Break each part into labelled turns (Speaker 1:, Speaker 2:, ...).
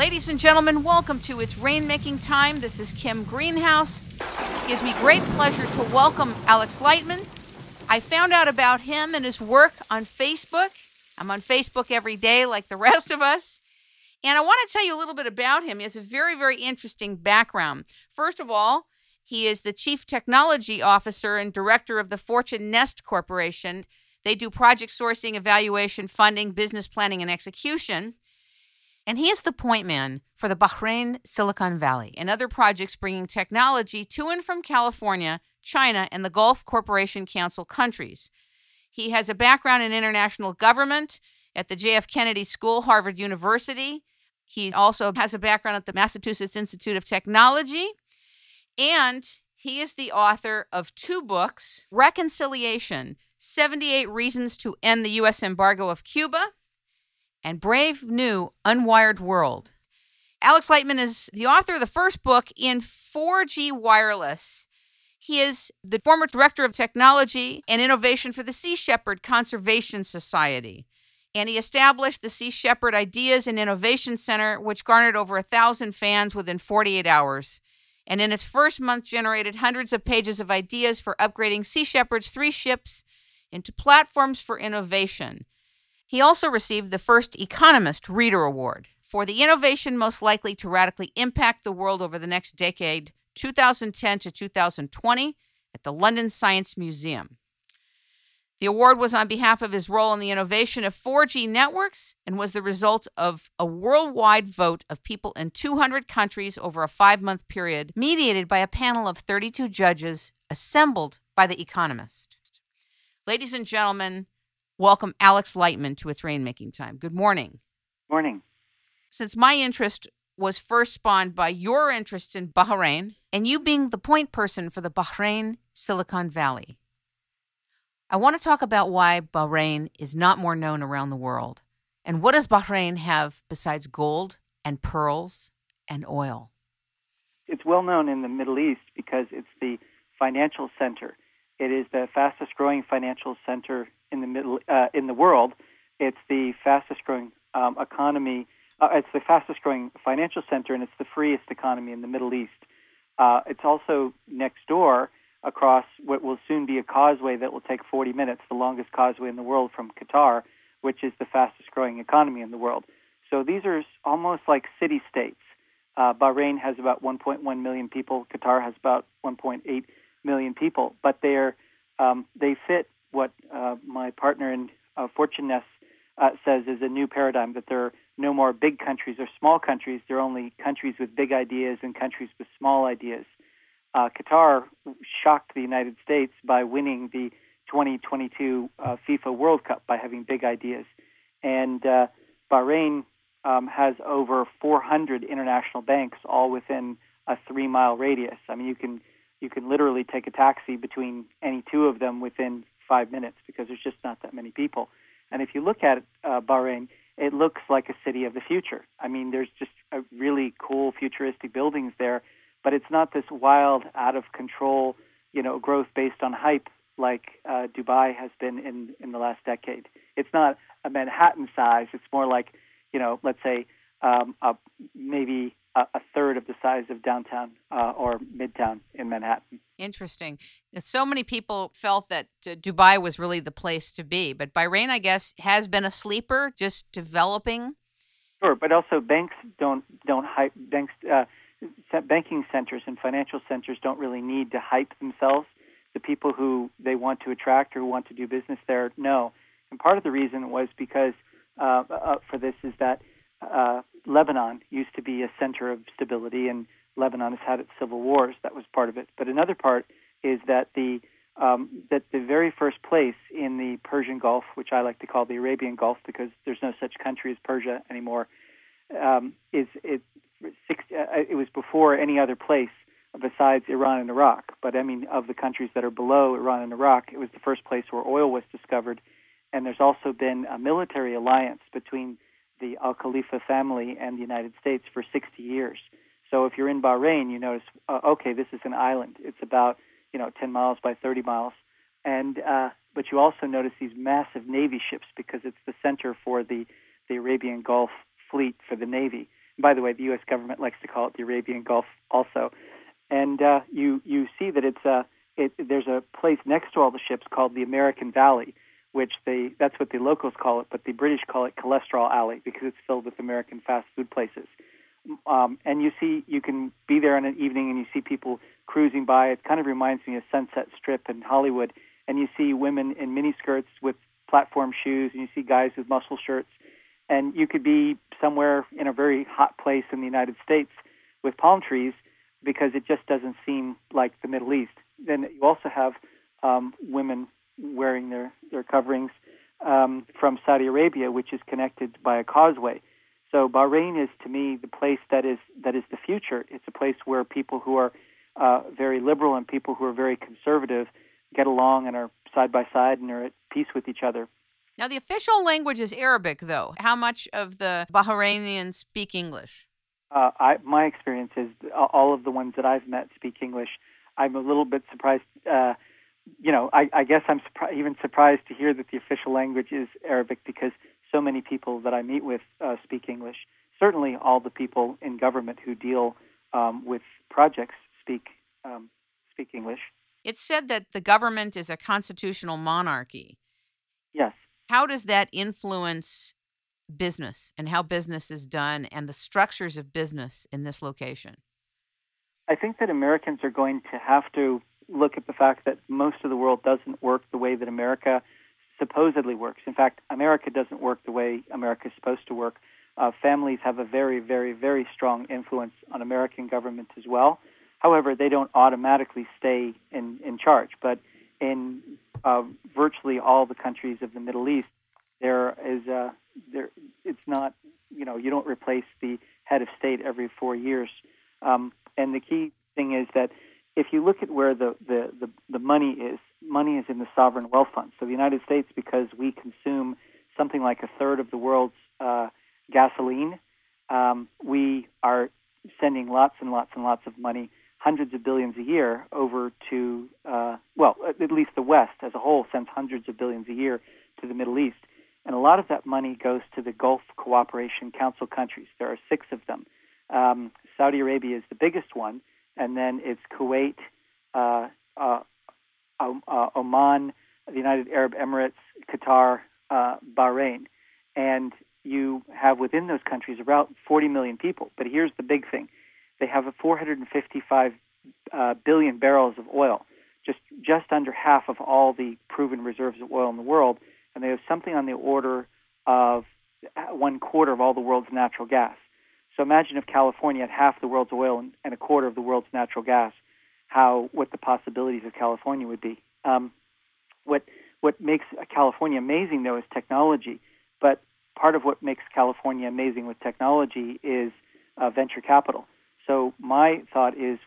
Speaker 1: Ladies and gentlemen, welcome to It's Rainmaking Time. This is Kim Greenhouse. It gives me great pleasure to welcome Alex Lightman. I found out about him and his work on Facebook. I'm on Facebook every day like the rest of us. And I want to tell you a little bit about him. He has a very, very interesting background. First of all, he is the Chief Technology Officer and Director of the Fortune Nest Corporation. They do project sourcing, evaluation, funding, business planning, and execution. And he is the point man for the Bahrain Silicon Valley and other projects bringing technology to and from California, China, and the Gulf Cooperation Council countries. He has a background in international government at the J.F. Kennedy School, Harvard University. He also has a background at the Massachusetts Institute of Technology. And he is the author of 2 books, Reconciliation, 78 Reasons to End the U.S. Embargo of Cuba, and Brave New Unwired World. Alex Lightman is the author of the first book in 4G wireless. He is the former Director of Technology and Innovation for the Sea Shepherd Conservation Society. And he established the Sea Shepherd Ideas and Innovation Center, which garnered over 1,000 fans within 48 hours. And in its first month generated hundreds of pages of ideas for upgrading Sea Shepherd's 3 ships into platforms for innovation. He also received the first Economist Reader Award for the innovation most likely to radically impact the world over the next decade, 2010 to 2020, at the London Science Museum. The award was on behalf of his role in the innovation of 4G networks and was the result of a worldwide vote of people in 200 countries over a 5-month period, mediated by a panel of 32 judges assembled by The Economist. Ladies and gentlemen, welcome Alex Lightman to It's Rainmaking Time. Good morning.
Speaker 2: Morning.
Speaker 1: Since my interest was first spawned by your interest in Bahrain, and you being the point person for the Bahrain Silicon Valley, I want to talk about why Bahrain is not more known around the world. And what does Bahrain have besides gold and pearls and oil?
Speaker 2: It's well known in the Middle East because it's the financial center. It is the fastest growing financial center in the world. It's the fastest growing economy. It's the fastest growing financial center, and it's the freest economy in the Middle East. It's also next door across what will soon be a causeway that will take 40 minutes, the longest causeway in the world from Qatar, which is the fastest growing economy in the world. So these are almost like city-states. Bahrain has about 1.1 million people. Qatar has about 1.8 million people, but they fit what my partner in Fortune Nest says is a new paradigm, that there are no more big countries or small countries. There are only countries with big ideas and countries with small ideas. Qatar shocked the United States by winning the 2022 FIFA World Cup by having big ideas. And Bahrain has over 400 international banks, all within a 3-mile radius. I mean, you can literally take a taxi between any 2 of them within 5 minutes because there's just not that many people. And if you look at Bahrain, it looks like a city of the future. I mean, there's just a really cool futuristic buildings there, but it's not this wild, out of control, growth based on hype like Dubai has been in the last decade. It's not a Manhattan size. It's more like, let's say maybe a third of the size of downtown or midtown in Manhattan.
Speaker 1: Interesting. So many people felt that Dubai was really the place to be, but Bahrain, I guess, has been a sleeper, just developing.
Speaker 2: Sure, but also banks don't hype. Banking centers and financial centers don't really need to hype themselves. The people who they want to attract or who want to do business there know. And part of the reason was because for this is that Lebanon used to be a center of stability, and Lebanon has had its civil wars. That was part of it. But another part is that the very first place in the Persian Gulf, which I like to call the Arabian Gulf because there's no such country as Persia anymore, it was before any other place besides Iran and Iraq. But I mean, of the countries that are below Iran and Iraq, it was the first place where oil was discovered. And there's also been a military alliance between the Al Khalifa family and the United States for 60 years. So if you're in Bahrain, you notice, okay, this is an island. It's about 10 miles by 30 miles. And but you also notice these massive Navy ships because it's the center for the Arabian Gulf fleet for the Navy. By the way, the U.S. government likes to call it the Arabian Gulf also. And you see that there's a place next to all the ships called the American Valley, which that's what the locals call it, but the British call it Cholesterol Alley because it's filled with American fast food places. And you can be there in an evening and you see people cruising by. It kind of reminds me of Sunset Strip in Hollywood. And you see women in miniskirts with platform shoes, and you see guys with muscle shirts. And you could be somewhere in a very hot place in the United States with palm trees because it just doesn't seem like the Middle East. Then you also have women wearing their coverings from Saudi Arabia, which is connected by a causeway. So Bahrain is, to me, the place that is the future. It's a place where people who are very liberal and people who are very conservative get along and are side by side and are at peace with each other.
Speaker 1: Now, the official language is Arabic, though. How much of the Bahrainians speak English?
Speaker 2: My experience is all of the ones that I've met speak English. I'm a little bit surprised. I guess I'm even surprised to hear that the official language is Arabic because so many people that I meet with speak English. Certainly all the people in government who deal with projects speak English.
Speaker 1: It's said that the government is a constitutional monarchy.
Speaker 2: Yes.
Speaker 1: How does that influence business and how business is done and the structures of business in this location?
Speaker 2: I think that Americans are going to have to look at the fact that most of the world doesn't work the way that America supposedly works. In fact, America doesn't work the way America is supposed to work. Families have a very, very, very strong influence on American government as well. However, they don't automatically stay in charge. But in virtually all the countries of the Middle East, it's not, you don't replace the head of state every 4 years. And the key thing is that if you look at where the money is in the sovereign wealth fund. So the United States, because we consume something like a third of the world's gasoline, we are sending lots and lots and lots of money, hundreds of billions a year, over to, at least the West as a whole sends hundreds of billions a year to the Middle East. And a lot of that money goes to the Gulf Cooperation Council countries. There are 6 of them. Saudi Arabia is the biggest one, and then it's Kuwait, Oman, the United Arab Emirates, Qatar, Bahrain. And you have within those countries about 40 million people. But here's the big thing. They have 455 billion barrels of oil, just under half of all the proven reserves of oil in the world, and they have something on the order of 1/4 of all the world's natural gas. So imagine if California had half the world's oil and 1/4 of the world's natural gas, what the possibilities of California would be. What makes California amazing, though, is technology. But part of what makes California amazing with technology is venture capital. So my thought is,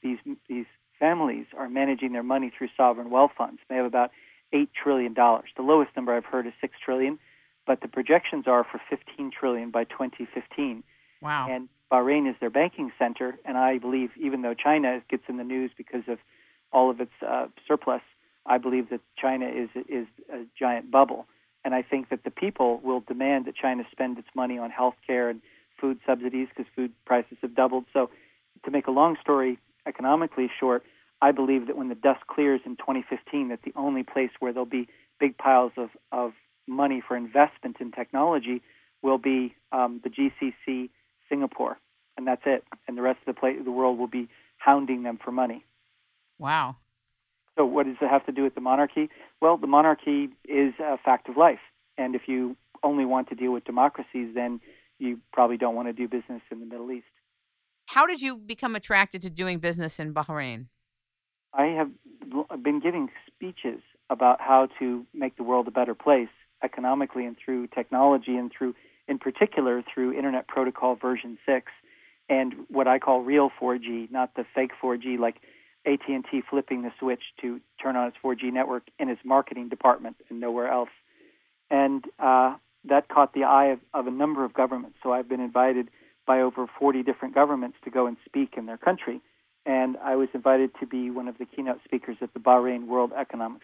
Speaker 2: these families are managing their money through sovereign wealth funds. They have about $8 trillion. The lowest number I've heard is $6 trillion, but the projections are for $15 trillion by 2015. Wow. And Bahrain is their banking center, and I believe, even though China gets in the news because of all of its surplus, I believe that China is a giant bubble. And I think that the people will demand that China spend its money on health care and food subsidies because food prices have doubled. So to make a long story economically short, I believe that when the dust clears in 2015, that the only place where there'll be big piles of money for investment in technology will be the GCC, Singapore, and that's it. And the rest of the world will be hounding them for money.
Speaker 1: Wow.
Speaker 2: So what does it have to do with the monarchy? Well, the monarchy is a fact of life. And if you only want to deal with democracies, then you probably don't want to do business in the Middle East.
Speaker 1: How did you become attracted to doing business in Bahrain?
Speaker 2: I have been giving speeches about how to make the world a better place economically and through technology and in particular through Internet Protocol version 6 and what I call real 4G, not the fake 4G like AT&T flipping the switch to turn on its 4G network in its marketing department and nowhere else. And that caught the eye of a number of governments. So I've been invited by over 40 different governments to go and speak in their country. And I was invited to be one of the keynote speakers at the Bahrain World Economic